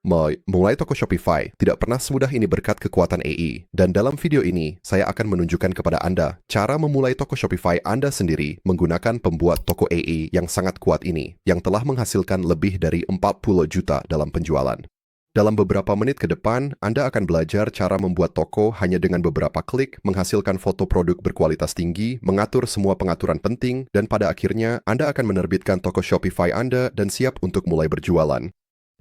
Memulai toko Shopify tidak pernah semudah ini berkat kekuatan AI, dan dalam video ini, saya akan menunjukkan kepada Anda cara memulai toko Shopify Anda sendiri menggunakan pembuat toko AI yang sangat kuat ini, yang telah menghasilkan lebih dari 40 juta dalam penjualan. Dalam beberapa menit ke depan, Anda akan belajar cara membuat toko hanya dengan beberapa klik, menghasilkan foto produk berkualitas tinggi, mengatur semua pengaturan penting, dan pada akhirnya Anda akan menerbitkan toko Shopify Anda dan siap untuk mulai berjualan.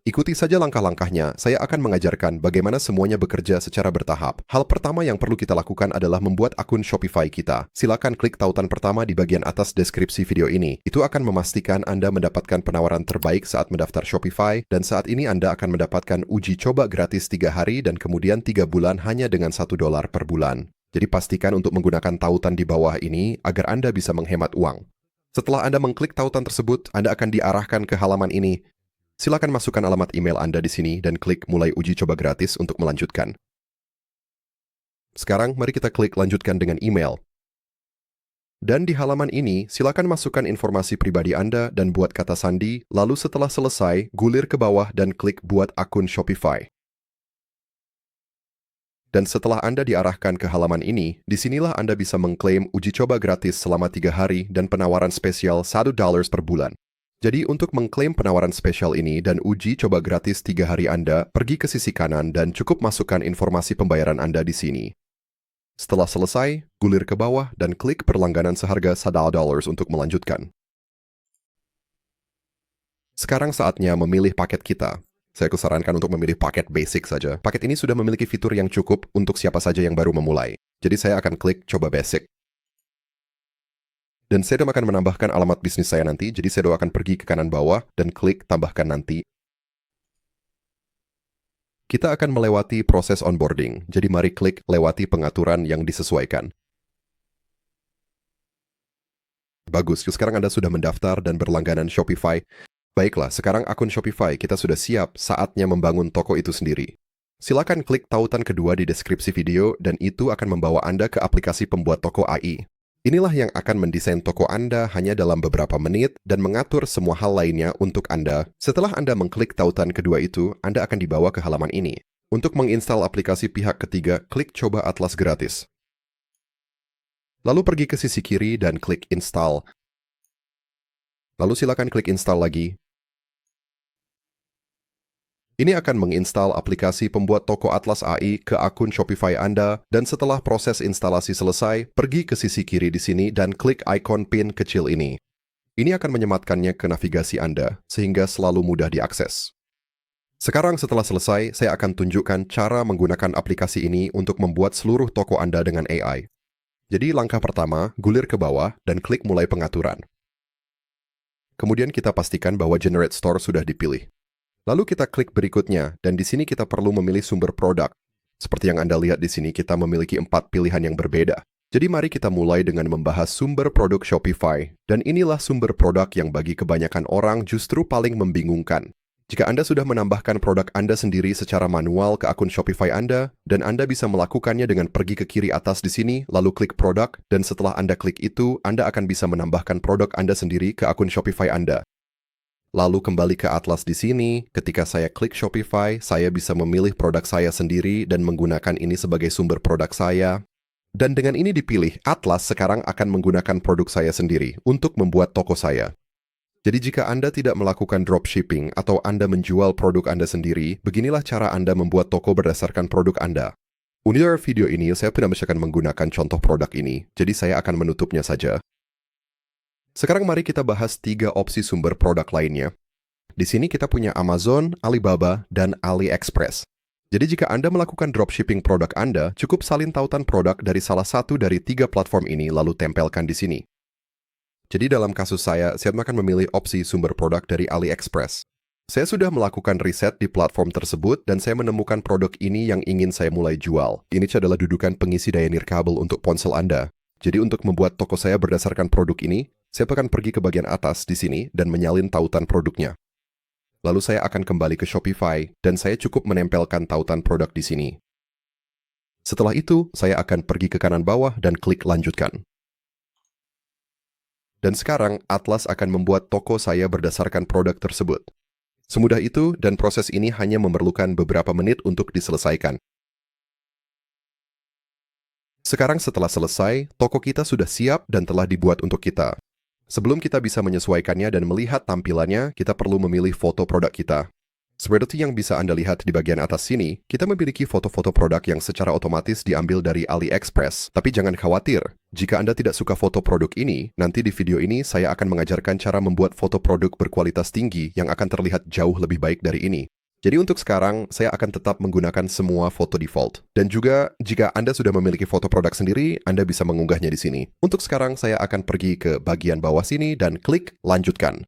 Ikuti saja langkah-langkahnya, saya akan mengajarkan bagaimana semuanya bekerja secara bertahap. Hal pertama yang perlu kita lakukan adalah membuat akun Shopify kita. Silakan klik tautan pertama di bagian atas deskripsi video ini. Itu akan memastikan Anda mendapatkan penawaran terbaik saat mendaftar Shopify, dan saat ini Anda akan mendapatkan uji coba gratis 3 hari dan kemudian 3 bulan hanya dengan $1 per bulan. Jadi pastikan untuk menggunakan tautan di bawah ini agar Anda bisa menghemat uang. Setelah Anda mengklik tautan tersebut, Anda akan diarahkan ke halaman ini. Silakan masukkan alamat email Anda di sini dan klik mulai uji coba gratis untuk melanjutkan. Sekarang, mari kita klik lanjutkan dengan email. Dan di halaman ini, silakan masukkan informasi pribadi Anda dan buat kata sandi, lalu setelah selesai, gulir ke bawah dan klik buat akun Shopify. Dan setelah Anda diarahkan ke halaman ini, disinilah Anda bisa mengklaim uji coba gratis selama 3 hari dan penawaran spesial $1 per bulan. Jadi untuk mengklaim penawaran spesial ini dan uji coba gratis 3 hari Anda, pergi ke sisi kanan dan cukup masukkan informasi pembayaran Anda di sini. Setelah selesai, gulir ke bawah dan klik perlangganan seharga $1 untuk melanjutkan. Sekarang saatnya memilih paket kita. Saya kusarankan untuk memilih paket basic saja. Paket ini sudah memiliki fitur yang cukup untuk siapa saja yang baru memulai. Jadi saya akan klik coba basic. Dan saya akan menambahkan alamat bisnis saya nanti, jadi saya akan pergi ke kanan bawah dan klik tambahkan nanti. Kita akan melewati proses onboarding, jadi mari klik lewati pengaturan yang disesuaikan. Bagus, sekarang Anda sudah mendaftar dan berlangganan Shopify. Baiklah, sekarang akun Shopify kita sudah siap, saatnya membangun toko itu sendiri. Silakan klik tautan kedua di deskripsi video dan itu akan membawa Anda ke aplikasi pembuat toko AI. Inilah yang akan mendesain toko Anda hanya dalam beberapa menit dan mengatur semua hal lainnya untuk Anda. Setelah Anda mengklik tautan kedua itu, Anda akan dibawa ke halaman ini. Untuk menginstal aplikasi pihak ketiga, klik coba Atlas gratis. Lalu pergi ke sisi kiri dan klik install. Lalu silakan klik install lagi. Ini akan menginstal aplikasi pembuat toko Atlas AI ke akun Shopify Anda, dan setelah proses instalasi selesai, pergi ke sisi kiri di sini dan klik ikon pin kecil ini. Ini akan menyematkannya ke navigasi Anda, sehingga selalu mudah diakses. Sekarang setelah selesai, saya akan tunjukkan cara menggunakan aplikasi ini untuk membuat seluruh toko Anda dengan AI. Jadi langkah pertama, gulir ke bawah dan klik mulai pengaturan. Kemudian kita pastikan bahwa Generate Store sudah dipilih. Lalu kita klik berikutnya, dan di sini kita perlu memilih sumber produk. Seperti yang Anda lihat di sini, kita memiliki 4 pilihan yang berbeda. Jadi mari kita mulai dengan membahas sumber produk Shopify, dan inilah sumber produk yang bagi kebanyakan orang justru paling membingungkan. Jika Anda sudah menambahkan produk Anda sendiri secara manual ke akun Shopify Anda, dan Anda bisa melakukannya dengan pergi ke kiri atas di sini, lalu klik produk, dan setelah Anda klik itu, Anda akan bisa menambahkan produk Anda sendiri ke akun Shopify Anda. Lalu kembali ke Atlas di sini, ketika saya klik Shopify, saya bisa memilih produk saya sendiri dan menggunakan ini sebagai sumber produk saya. Dan dengan ini dipilih, Atlas sekarang akan menggunakan produk saya sendiri untuk membuat toko saya. Jadi jika Anda tidak melakukan dropshipping atau Anda menjual produk Anda sendiri, beginilah cara Anda membuat toko berdasarkan produk Anda. Untuk video ini, saya tidak akan menggunakan contoh produk ini, jadi saya akan menutupnya saja. Sekarang mari kita bahas 3 opsi sumber produk lainnya. Di sini kita punya Amazon, Alibaba, dan AliExpress. Jadi jika Anda melakukan dropshipping produk Anda, cukup salin tautan produk dari salah satu dari 3 platform ini lalu tempelkan di sini. Jadi dalam kasus saya akan memilih opsi sumber produk dari AliExpress. Saya sudah melakukan riset di platform tersebut dan saya menemukan produk ini yang ingin saya mulai jual. Ini adalah dudukan pengisi daya nirkabel untuk ponsel Anda. Jadi untuk membuat toko saya berdasarkan produk ini, saya akan pergi ke bagian atas di sini dan menyalin tautan produknya. Lalu saya akan kembali ke Shopify dan saya cukup menempelkan tautan produk di sini. Setelah itu, saya akan pergi ke kanan bawah dan klik lanjutkan. Dan sekarang, Atlas akan membuat toko saya berdasarkan produk tersebut. Semudah itu, dan proses ini hanya memerlukan beberapa menit untuk diselesaikan. Sekarang setelah selesai, toko kita sudah siap dan telah dibuat untuk kita. Sebelum kita bisa menyesuaikannya dan melihat tampilannya, kita perlu memilih foto produk kita. Seperti yang bisa Anda lihat di bagian atas sini, kita memiliki foto-foto produk yang secara otomatis diambil dari AliExpress. Tapi jangan khawatir, jika Anda tidak suka foto produk ini, nanti di video ini saya akan mengajarkan cara membuat foto produk berkualitas tinggi yang akan terlihat jauh lebih baik dari ini. Jadi untuk sekarang, saya akan tetap menggunakan semua foto default. Dan juga, jika Anda sudah memiliki foto produk sendiri, Anda bisa mengunggahnya di sini. Untuk sekarang, saya akan pergi ke bagian bawah sini dan klik Lanjutkan.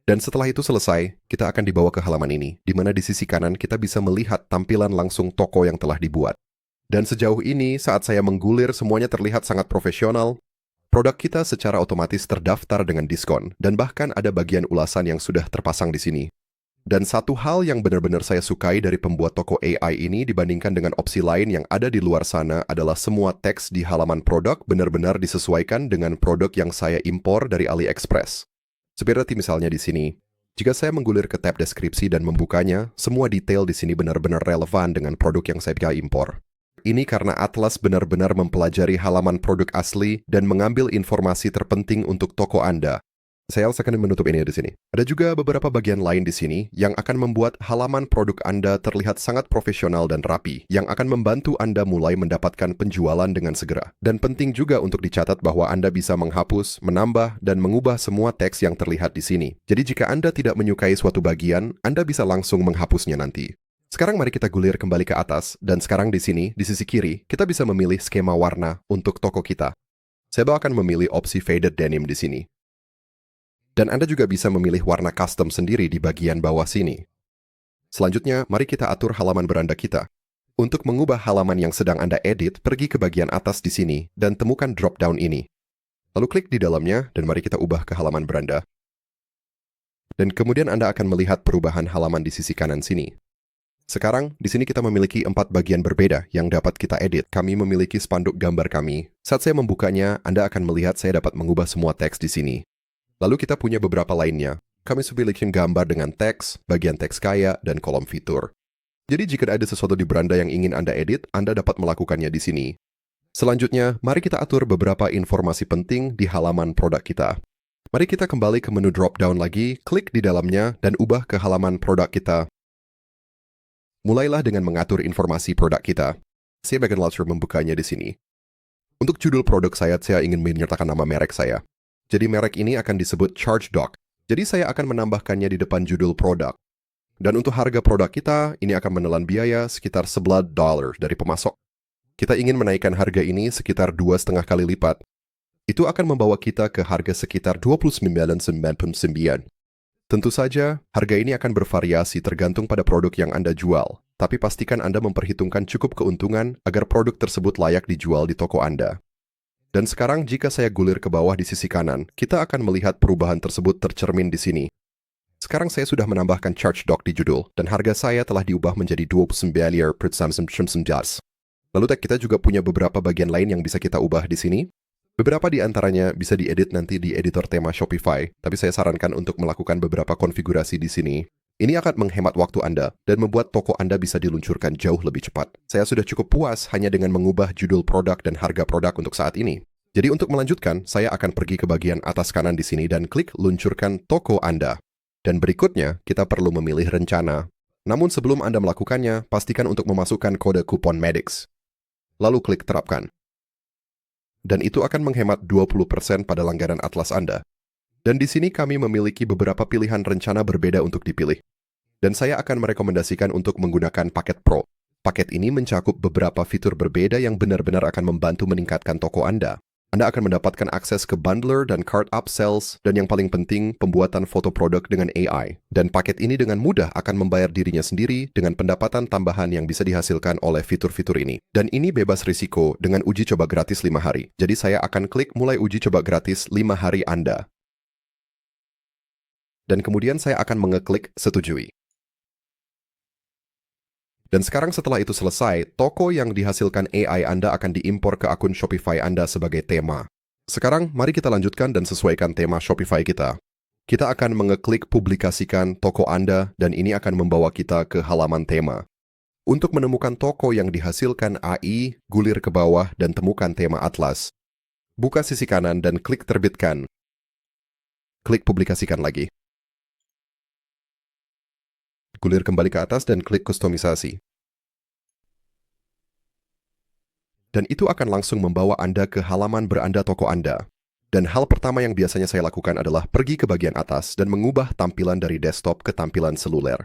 Dan setelah itu selesai, kita akan dibawa ke halaman ini, di mana di sisi kanan kita bisa melihat tampilan langsung toko yang telah dibuat. Dan sejauh ini, saat saya menggulir, semuanya terlihat sangat profesional. Produk kita secara otomatis terdaftar dengan diskon, dan bahkan ada bagian ulasan yang sudah terpasang di sini. Dan satu hal yang benar-benar saya sukai dari pembuat toko AI ini dibandingkan dengan opsi lain yang ada di luar sana adalah semua teks di halaman produk benar-benar disesuaikan dengan produk yang saya impor dari AliExpress. Seperti misalnya di sini, jika saya menggulir ke tab deskripsi dan membukanya, semua detail di sini benar-benar relevan dengan produk yang saya impor. Ini karena Atlas benar-benar mempelajari halaman produk asli dan mengambil informasi terpenting untuk toko Anda. Saya akan menutup ini di sini. Ada juga beberapa bagian lain di sini yang akan membuat halaman produk Anda terlihat sangat profesional dan rapi, yang akan membantu Anda mulai mendapatkan penjualan dengan segera. Dan penting juga untuk dicatat bahwa Anda bisa menghapus, menambah, dan mengubah semua teks yang terlihat di sini. Jadi jika Anda tidak menyukai suatu bagian, Anda bisa langsung menghapusnya nanti. Sekarang mari kita gulir kembali ke atas, dan sekarang di sini, di sisi kiri, kita bisa memilih skema warna untuk toko kita. Saya akan memilih opsi Faded Denim di sini. Dan Anda juga bisa memilih warna custom sendiri di bagian bawah sini. Selanjutnya, mari kita atur halaman beranda kita. Untuk mengubah halaman yang sedang Anda edit, pergi ke bagian atas di sini dan temukan drop-down ini. Lalu klik di dalamnya dan mari kita ubah ke halaman beranda. Dan kemudian Anda akan melihat perubahan halaman di sisi kanan sini. Sekarang, di sini kita memiliki 4 bagian berbeda yang dapat kita edit. Kami memiliki spanduk gambar kami. Saat saya membukanya, Anda akan melihat saya dapat mengubah semua teks di sini. Lalu kita punya beberapa lainnya. Kami memiliki gambar dengan teks, bagian teks kaya, dan kolom fitur. Jadi jika ada sesuatu di beranda yang ingin Anda edit, Anda dapat melakukannya di sini. Selanjutnya, mari kita atur beberapa informasi penting di halaman produk kita. Mari kita kembali ke menu drop-down lagi, klik di dalamnya, dan ubah ke halaman produk kita. Mulailah dengan mengatur informasi produk kita. Saya akan langsung membukanya di sini. Untuk judul produk saya ingin menyertakan nama merek saya. Jadi merek ini akan disebut ChargeDock. Jadi saya akan menambahkannya di depan judul produk. Dan untuk harga produk kita, ini akan menelan biaya sekitar $11 dari pemasok. Kita ingin menaikkan harga ini sekitar 2,5 kali lipat. Itu akan membawa kita ke harga sekitar $29.99. Tentu saja, harga ini akan bervariasi tergantung pada produk yang Anda jual. Tapi pastikan Anda memperhitungkan cukup keuntungan agar produk tersebut layak dijual di toko Anda. Dan sekarang jika saya gulir ke bawah di sisi kanan, kita akan melihat perubahan tersebut tercermin di sini. Sekarang saya sudah menambahkan ChargeDock di judul, dan harga saya telah diubah menjadi $29.99. Lalu kita juga punya beberapa bagian lain yang bisa kita ubah di sini. Beberapa di antaranya bisa diedit nanti di editor tema Shopify, tapi saya sarankan untuk melakukan beberapa konfigurasi di sini. Ini akan menghemat waktu Anda dan membuat toko Anda bisa diluncurkan jauh lebih cepat. Saya sudah cukup puas hanya dengan mengubah judul produk dan harga produk untuk saat ini. Jadi untuk melanjutkan, saya akan pergi ke bagian atas kanan di sini dan klik luncurkan toko Anda. Dan berikutnya, kita perlu memilih rencana. Namun sebelum Anda melakukannya, pastikan untuk memasukkan kode kupon MEDIX. Lalu klik terapkan. Dan itu akan menghemat 20% pada langganan Atlas Anda. Dan di sini kami memiliki beberapa pilihan rencana berbeda untuk dipilih. Dan saya akan merekomendasikan untuk menggunakan paket Pro. Paket ini mencakup beberapa fitur berbeda yang benar-benar akan membantu meningkatkan toko Anda. Anda akan mendapatkan akses ke bundler dan cart upsells, dan yang paling penting, pembuatan foto produk dengan AI. Dan paket ini dengan mudah akan membayar dirinya sendiri dengan pendapatan tambahan yang bisa dihasilkan oleh fitur-fitur ini. Dan ini bebas risiko dengan uji coba gratis 5 hari. Jadi saya akan klik mulai uji coba gratis 5 hari Anda. Dan kemudian saya akan mengeklik setujui. Dan sekarang setelah itu selesai, toko yang dihasilkan AI Anda akan diimpor ke akun Shopify Anda sebagai tema. Sekarang, mari kita lanjutkan dan sesuaikan tema Shopify kita. Kita akan mengeklik publikasikan toko Anda dan ini akan membawa kita ke halaman tema. Untuk menemukan toko yang dihasilkan AI, gulir ke bawah dan temukan tema atlas. Buka sisi kanan dan klik terbitkan. Klik publikasikan lagi. Gulir kembali ke atas dan klik kustomisasi. Dan itu akan langsung membawa Anda ke halaman beranda toko Anda. Dan hal pertama yang biasanya saya lakukan adalah pergi ke bagian atas dan mengubah tampilan dari desktop ke tampilan seluler.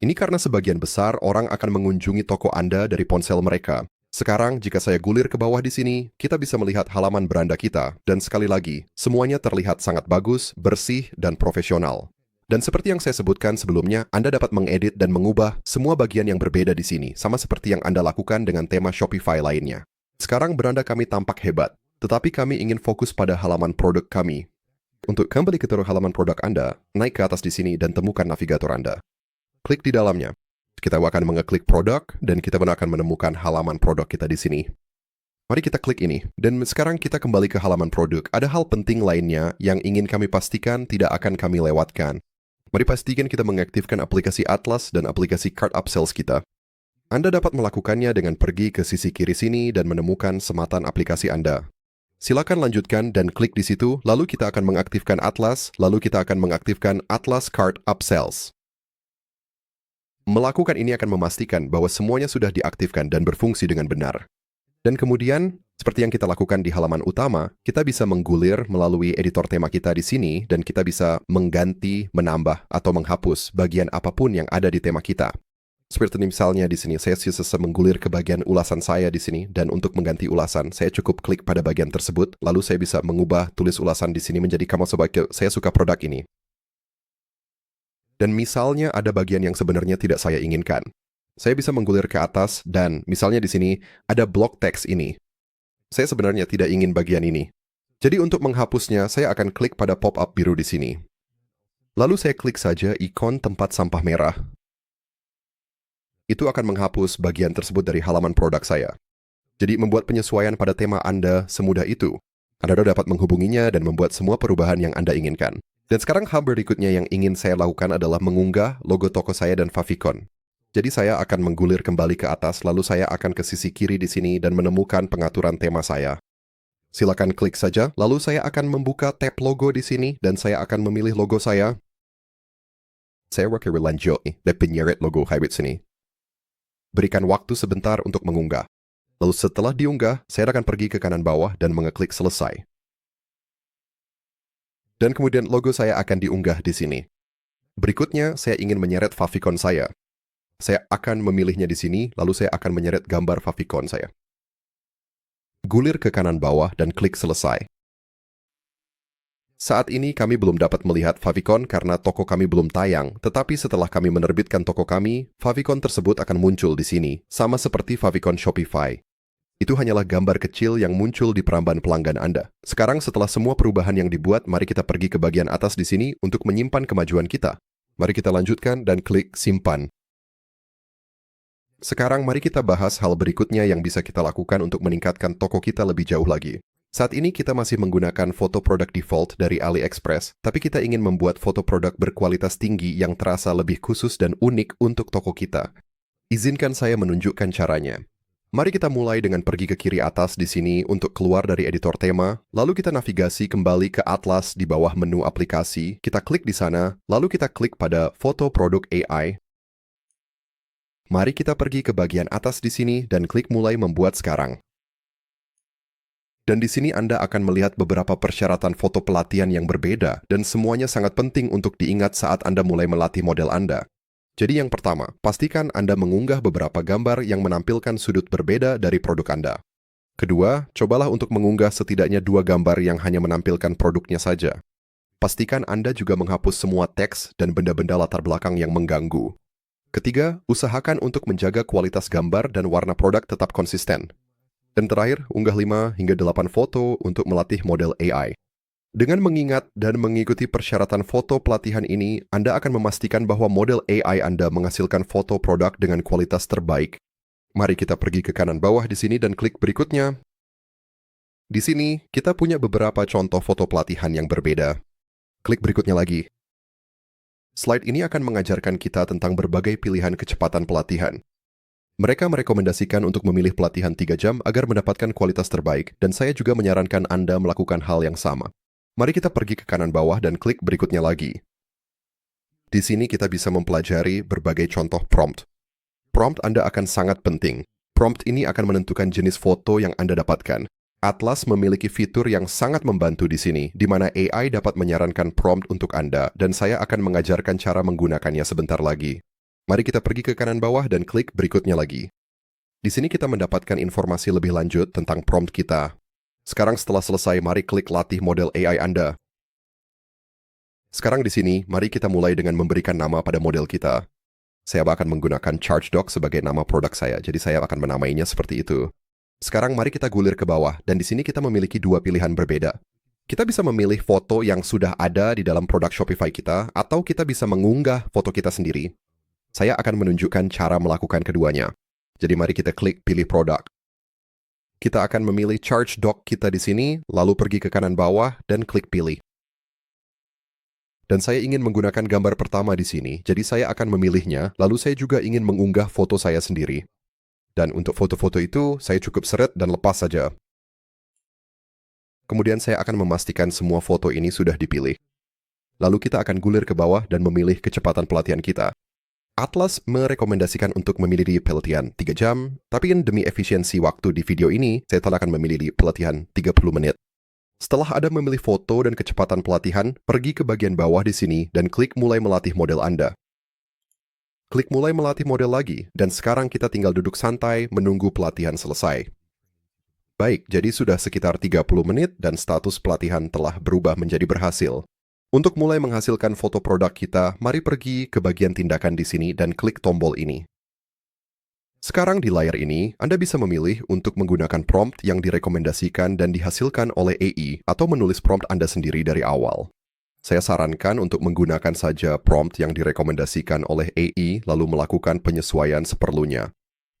Ini karena sebagian besar orang akan mengunjungi toko Anda dari ponsel mereka. Sekarang, jika saya gulir ke bawah di sini, kita bisa melihat halaman beranda kita. Dan sekali lagi, semuanya terlihat sangat bagus, bersih, dan profesional. Dan seperti yang saya sebutkan sebelumnya, Anda dapat mengedit dan mengubah semua bagian yang berbeda di sini, sama seperti yang Anda lakukan dengan tema Shopify lainnya. Sekarang beranda kami tampak hebat, tetapi kami ingin fokus pada halaman produk kami. Untuk kembali ke halaman produk Anda, naik ke atas di sini dan temukan navigator Anda. Klik di dalamnya. Kita akan mengeklik produk dan kita akan menemukan halaman produk kita di sini. Mari kita klik ini. Dan sekarang kita kembali ke halaman produk. Ada hal penting lainnya yang ingin kami pastikan tidak akan kami lewatkan. Mari pastikan kita mengaktifkan aplikasi Atlas dan aplikasi Cart Upsells kita. Anda dapat melakukannya dengan pergi ke sisi kiri sini dan menemukan sematan aplikasi Anda. Silakan lanjutkan dan klik di situ, lalu kita akan mengaktifkan Atlas, lalu kita akan mengaktifkan Atlas Cart Upsells. Melakukan ini akan memastikan bahwa semuanya sudah diaktifkan dan berfungsi dengan benar. Dan kemudian, seperti yang kita lakukan di halaman utama, kita bisa menggulir melalui editor tema kita di sini dan kita bisa mengganti, menambah, atau menghapus bagian apapun yang ada di tema kita. Seperti misalnya di sini, saya bisa menggulir ke bagian ulasan saya di sini, dan untuk mengganti ulasan, saya cukup klik pada bagian tersebut, lalu saya bisa mengubah tulis ulasan di sini menjadi kamu sebagai saya suka produk ini. Dan misalnya ada bagian yang sebenarnya tidak saya inginkan. Saya bisa menggulir ke atas dan misalnya di sini ada blok teks ini. Saya sebenarnya tidak ingin bagian ini. Jadi untuk menghapusnya, saya akan klik pada pop-up biru di sini. Lalu saya klik saja ikon tempat sampah merah. Itu akan menghapus bagian tersebut dari halaman produk saya. Jadi membuat penyesuaian pada tema Anda semudah itu. Anda dapat menghubunginya dan membuat semua perubahan yang Anda inginkan. Dan sekarang hal berikutnya yang ingin saya lakukan adalah mengunggah logo toko saya dan favicon. Jadi saya akan menggulir kembali ke atas, lalu saya akan ke sisi kiri di sini dan menemukan pengaturan tema saya. Silakan klik saja, lalu saya akan membuka tab logo di sini dan saya akan memilih logo saya. Saya akan lanjut dan penyeret logo hybrid sini. Berikan waktu sebentar untuk mengunggah. Lalu setelah diunggah, saya akan pergi ke kanan bawah dan mengeklik selesai. Dan kemudian logo saya akan diunggah di sini. Berikutnya, saya ingin menyeret favicon saya. Saya akan memilihnya di sini, lalu saya akan menyeret gambar favicon saya. Gulir ke kanan bawah dan klik selesai. Saat ini kami belum dapat melihat favicon karena toko kami belum tayang, tetapi setelah kami menerbitkan toko kami, favicon tersebut akan muncul di sini, sama seperti favicon Shopify. Itu hanyalah gambar kecil yang muncul di peramban pelanggan Anda. Sekarang setelah semua perubahan yang dibuat, mari kita pergi ke bagian atas di sini untuk menyimpan kemajuan kita. Mari kita lanjutkan dan klik simpan. Sekarang mari kita bahas hal berikutnya yang bisa kita lakukan untuk meningkatkan toko kita lebih jauh lagi. Saat ini kita masih menggunakan foto produk default dari AliExpress, tapi kita ingin membuat foto produk berkualitas tinggi yang terasa lebih khusus dan unik untuk toko kita. Izinkan saya menunjukkan caranya. Mari kita mulai dengan pergi ke kiri atas di sini untuk keluar dari editor tema, lalu kita navigasi kembali ke Atlas di bawah menu aplikasi, kita klik di sana, lalu kita klik pada foto produk AI. Mari kita pergi ke bagian atas di sini dan klik mulai membuat sekarang. Dan di sini Anda akan melihat beberapa persyaratan foto pelatihan yang berbeda dan semuanya sangat penting untuk diingat saat Anda mulai melatih model Anda. Jadi yang pertama, pastikan Anda mengunggah beberapa gambar yang menampilkan sudut berbeda dari produk Anda. Kedua, cobalah untuk mengunggah setidaknya 2 gambar yang hanya menampilkan produknya saja. Pastikan Anda juga menghapus semua teks dan benda-benda latar belakang yang mengganggu. Ketiga, usahakan untuk menjaga kualitas gambar dan warna produk tetap konsisten. Dan terakhir, unggah 5 hingga 8 foto untuk melatih model AI. Dengan mengingat dan mengikuti persyaratan foto pelatihan ini, Anda akan memastikan bahwa model AI Anda menghasilkan foto produk dengan kualitas terbaik. Mari kita pergi ke kanan bawah di sini dan klik berikutnya. Di sini, kita punya beberapa contoh foto pelatihan yang berbeda. Klik berikutnya lagi. Slide ini akan mengajarkan kita tentang berbagai pilihan kecepatan pelatihan. Mereka merekomendasikan untuk memilih pelatihan 3 jam agar mendapatkan kualitas terbaik, dan saya juga menyarankan Anda melakukan hal yang sama. Mari kita pergi ke kanan bawah dan klik berikutnya lagi. Di sini kita bisa mempelajari berbagai contoh prompt. Prompt Anda akan sangat penting. Prompt ini akan menentukan jenis foto yang Anda dapatkan. Atlas memiliki fitur yang sangat membantu di sini, di mana AI dapat menyarankan prompt untuk Anda, dan saya akan mengajarkan cara menggunakannya sebentar lagi. Mari kita pergi ke kanan bawah dan klik berikutnya lagi. Di sini kita mendapatkan informasi lebih lanjut tentang prompt kita. Sekarang setelah selesai, mari klik latih model AI Anda. Sekarang di sini, mari kita mulai dengan memberikan nama pada model kita. Saya akan menggunakan ChargeDoc sebagai nama produk saya, jadi saya akan menamainya seperti itu. Sekarang mari kita gulir ke bawah, dan di sini kita memiliki dua pilihan berbeda. Kita bisa memilih foto yang sudah ada di dalam produk Shopify kita, atau kita bisa mengunggah foto kita sendiri. Saya akan menunjukkan cara melakukan keduanya. Jadi mari kita klik pilih produk. Kita akan memilih ChargeDoc kita di sini, lalu pergi ke kanan bawah dan klik pilih. Dan saya ingin menggunakan gambar pertama di sini, jadi saya akan memilihnya, lalu saya juga ingin mengunggah foto saya sendiri. Dan untuk foto-foto itu, saya cukup seret dan lepas saja. Kemudian saya akan memastikan semua foto ini sudah dipilih. Lalu kita akan gulir ke bawah dan memilih kecepatan pelatihan kita. Atlas merekomendasikan untuk memilih di pelatihan 3 jam, tapi demi efisiensi waktu di video ini, saya telah akan memilih di pelatihan 30 menit. Setelah Anda memilih foto dan kecepatan pelatihan, pergi ke bagian bawah di sini dan klik mulai melatih model Anda. Klik mulai melatih model lagi, dan sekarang kita tinggal duduk santai menunggu pelatihan selesai. Baik, jadi sudah sekitar 30 menit dan status pelatihan telah berubah menjadi berhasil. Untuk mulai menghasilkan foto produk kita, mari pergi ke bagian tindakan di sini dan klik tombol ini. Sekarang di layar ini, Anda bisa memilih untuk menggunakan prompt yang direkomendasikan dan dihasilkan oleh AI atau menulis prompt Anda sendiri dari awal. Saya sarankan untuk menggunakan saja prompt yang direkomendasikan oleh AI lalu melakukan penyesuaian seperlunya.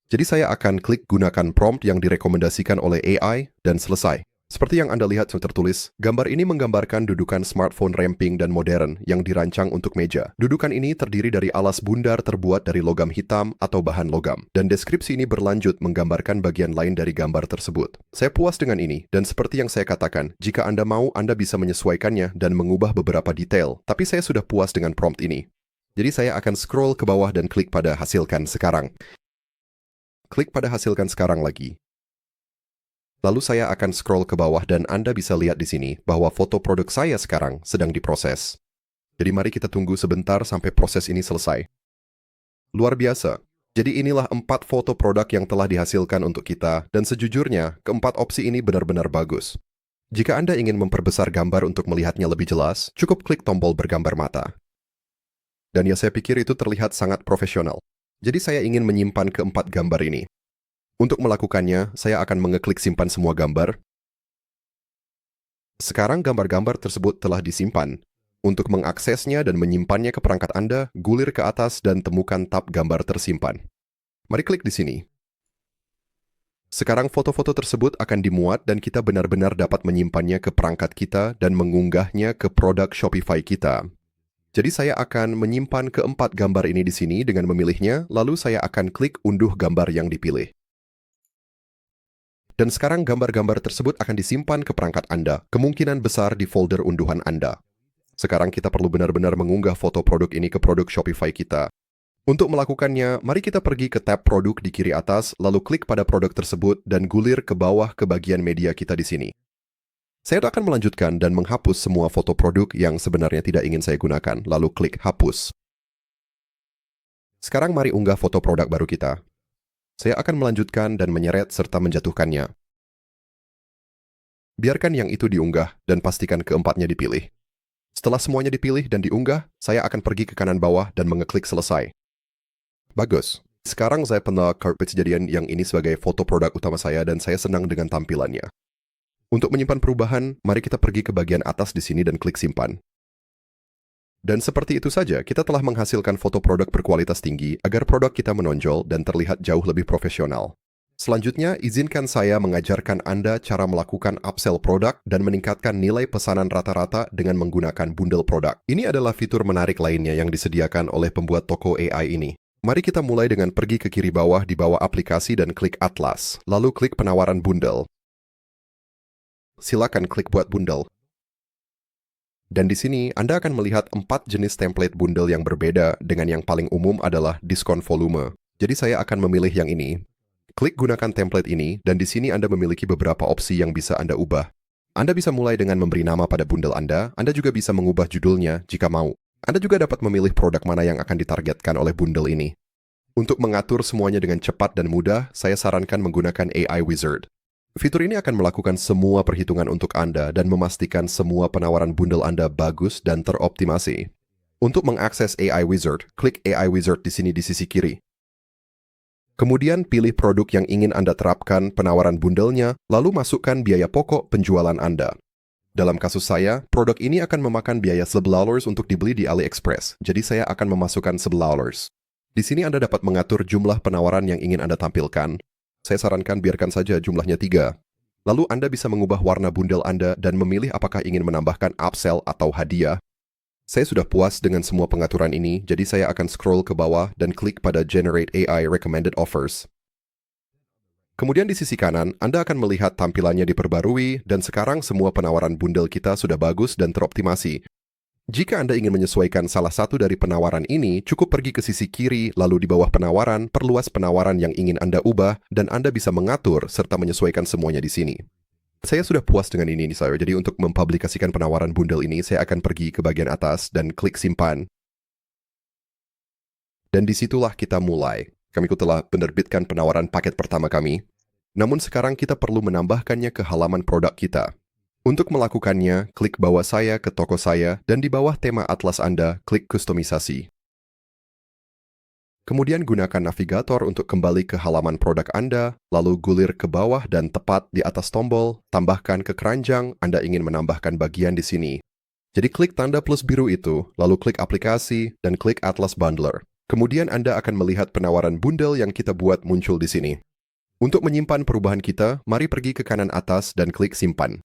Jadi saya akan klik gunakan prompt yang direkomendasikan oleh AI dan selesai. Seperti yang Anda lihat tertulis, gambar ini menggambarkan dudukan smartphone ramping dan modern yang dirancang untuk meja. Dudukan ini terdiri dari alas bundar terbuat dari logam hitam atau bahan logam, dan deskripsi ini berlanjut menggambarkan bagian lain dari gambar tersebut. Saya puas dengan ini, dan seperti yang saya katakan, jika Anda mau, Anda bisa menyesuaikannya dan mengubah beberapa detail, tapi saya sudah puas dengan prompt ini. Jadi saya akan scroll ke bawah dan klik pada hasilkan sekarang. Klik pada hasilkan sekarang lagi. Lalu saya akan scroll ke bawah dan Anda bisa lihat di sini bahwa foto produk saya sekarang sedang diproses. Jadi mari kita tunggu sebentar sampai proses ini selesai. Luar biasa. Jadi inilah 4 foto produk yang telah dihasilkan untuk kita, dan sejujurnya, keempat opsi ini benar-benar bagus. Jika Anda ingin memperbesar gambar untuk melihatnya lebih jelas, cukup klik tombol bergambar mata. Dan ya saya pikir itu terlihat sangat profesional. Jadi saya ingin menyimpan keempat gambar ini. Untuk melakukannya, saya akan mengeklik simpan semua gambar. Sekarang gambar-gambar tersebut telah disimpan. Untuk mengaksesnya dan menyimpannya ke perangkat Anda, gulir ke atas dan temukan tab gambar tersimpan. Mari klik di sini. Sekarang foto-foto tersebut akan dimuat dan kita benar-benar dapat menyimpannya ke perangkat kita dan mengunggahnya ke produk Shopify kita. Jadi saya akan menyimpan keempat gambar ini di sini dengan memilihnya, lalu saya akan klik unduh gambar yang dipilih. Dan sekarang gambar-gambar tersebut akan disimpan ke perangkat Anda, kemungkinan besar di folder unduhan Anda. Sekarang kita perlu benar-benar mengunggah foto produk ini ke produk Shopify kita. Untuk melakukannya, mari kita pergi ke tab produk di kiri atas, lalu klik pada produk tersebut dan gulir ke bawah ke bagian media kita di sini. Saya akan melanjutkan dan menghapus semua foto produk yang sebenarnya tidak ingin saya gunakan, lalu klik hapus. Sekarang mari unggah foto produk baru kita. Saya akan melanjutkan dan menyeret serta menjatuhkannya. Biarkan yang itu diunggah dan pastikan keempatnya dipilih. Setelah semuanya dipilih dan diunggah, saya akan pergi ke kanan bawah dan mengeklik selesai. Bagus. Sekarang saya pernah carpet kejadian yang ini sebagai foto produk utama saya dan saya senang dengan tampilannya. Untuk menyimpan perubahan, mari kita pergi ke bagian atas di sini dan klik simpan. Dan seperti itu saja, kita telah menghasilkan foto produk berkualitas tinggi agar produk kita menonjol dan terlihat jauh lebih profesional. Selanjutnya, izinkan saya mengajarkan Anda cara melakukan upsell produk dan meningkatkan nilai pesanan rata-rata dengan menggunakan bundle produk. Ini adalah fitur menarik lainnya yang disediakan oleh pembuat toko AI ini. Mari kita mulai dengan pergi ke kiri bawah di bawah aplikasi dan klik Atlas, lalu klik penawaran bundle. Silakan klik buat bundle. Dan di sini, Anda akan melihat 4 jenis template bundle yang berbeda dengan yang paling umum adalah diskon volume. Jadi saya akan memilih yang ini. Klik gunakan template ini, dan di sini Anda memiliki beberapa opsi yang bisa Anda ubah. Anda bisa mulai dengan memberi nama pada bundle Anda juga bisa mengubah judulnya jika mau. Anda juga dapat memilih produk mana yang akan ditargetkan oleh bundle ini. Untuk mengatur semuanya dengan cepat dan mudah, saya sarankan menggunakan AI Wizard. Fitur ini akan melakukan semua perhitungan untuk Anda dan memastikan semua penawaran bundle Anda bagus dan teroptimasi. Untuk mengakses AI Wizard, klik AI Wizard di sini di sisi kiri. Kemudian pilih produk yang ingin Anda terapkan penawaran bundelnya, lalu masukkan biaya pokok penjualan Anda. Dalam kasus saya, produk ini akan memakan biaya $11 untuk dibeli di AliExpress, jadi saya akan memasukkan $11. Di sini Anda dapat mengatur jumlah penawaran yang ingin Anda tampilkan. Saya sarankan biarkan saja jumlahnya 3. Lalu Anda bisa mengubah warna bundel Anda dan memilih apakah ingin menambahkan upsell atau hadiah. Saya sudah puas dengan semua pengaturan ini, jadi saya akan scroll ke bawah dan klik pada Generate AI Recommended Offers. Kemudian di sisi kanan, Anda akan melihat tampilannya diperbarui, dan sekarang semua penawaran bundel kita sudah bagus dan teroptimasi. Jika Anda ingin menyesuaikan salah satu dari penawaran ini, cukup pergi ke sisi kiri, lalu di bawah penawaran, perluas penawaran yang ingin Anda ubah, dan Anda bisa mengatur serta menyesuaikan semuanya di sini. Saya sudah puas dengan ini, jadi untuk mempublikasikan penawaran bundel ini, saya akan pergi ke bagian atas dan klik simpan. Dan disitulah kita mulai. Kami telah menerbitkan penawaran paket pertama kami. Namun sekarang kita perlu menambahkannya ke halaman produk kita. Untuk melakukannya, klik bawa saya ke toko saya, dan di bawah tema atlas Anda, klik kustomisasi. Kemudian gunakan navigator untuk kembali ke halaman produk Anda, lalu gulir ke bawah dan tepat di atas tombol, tambahkan ke keranjang, Anda ingin menambahkan bagian di sini. Jadi klik tanda plus biru itu, lalu klik aplikasi, dan klik Atlas Bundler. Kemudian Anda akan melihat penawaran bundel yang kita buat muncul di sini. Untuk menyimpan perubahan kita, mari pergi ke kanan atas dan klik simpan.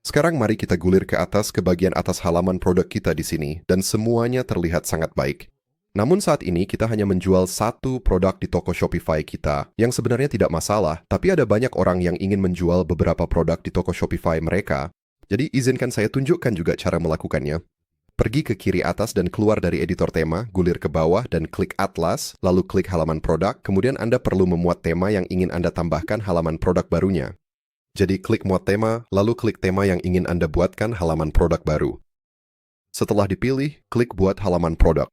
Sekarang mari kita gulir ke atas ke bagian atas halaman produk kita di sini, dan semuanya terlihat sangat baik. Namun saat ini kita hanya menjual satu produk di toko Shopify kita, yang sebenarnya tidak masalah, tapi ada banyak orang yang ingin menjual beberapa produk di toko Shopify mereka. Jadi izinkan saya tunjukkan juga cara melakukannya. Pergi ke kiri atas dan keluar dari editor tema, gulir ke bawah dan klik Atlas, lalu klik halaman produk, kemudian Anda perlu memuat tema yang ingin Anda tambahkan halaman produk barunya. Jadi klik muat tema, lalu klik tema yang ingin Anda buatkan halaman produk baru. Setelah dipilih, klik buat halaman produk.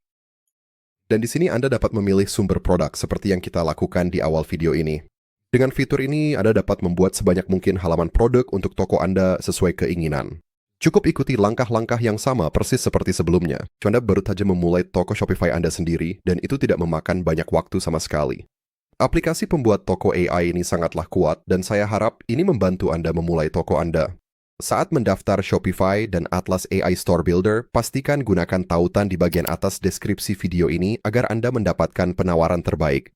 Dan di sini Anda dapat memilih sumber produk seperti yang kita lakukan di awal video ini. Dengan fitur ini, Anda dapat membuat sebanyak mungkin halaman produk untuk toko Anda sesuai keinginan. Cukup ikuti langkah-langkah yang sama persis seperti sebelumnya. Anda baru saja memulai toko Shopify Anda sendiri, dan itu tidak memakan banyak waktu sama sekali. Aplikasi pembuat toko AI ini sangatlah kuat, dan saya harap ini membantu Anda memulai toko Anda. Saat mendaftar Shopify dan Atlas AI Store Builder, pastikan gunakan tautan di bagian atas deskripsi video ini agar Anda mendapatkan penawaran terbaik.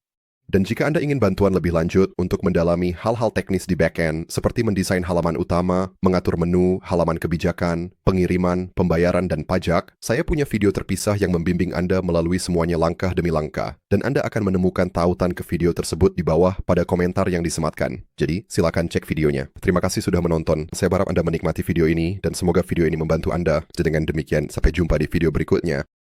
Dan jika Anda ingin bantuan lebih lanjut untuk mendalami hal-hal teknis di backend, seperti mendesain halaman utama, mengatur menu, halaman kebijakan, pengiriman, pembayaran, dan pajak, saya punya video terpisah yang membimbing Anda melalui semuanya langkah demi langkah, dan Anda akan menemukan tautan ke video tersebut di bawah pada komentar yang disematkan. Jadi, silakan cek videonya. Terima kasih sudah menonton. Saya berharap Anda menikmati video ini, dan semoga video ini membantu Anda. Dengan demikian, sampai jumpa di video berikutnya.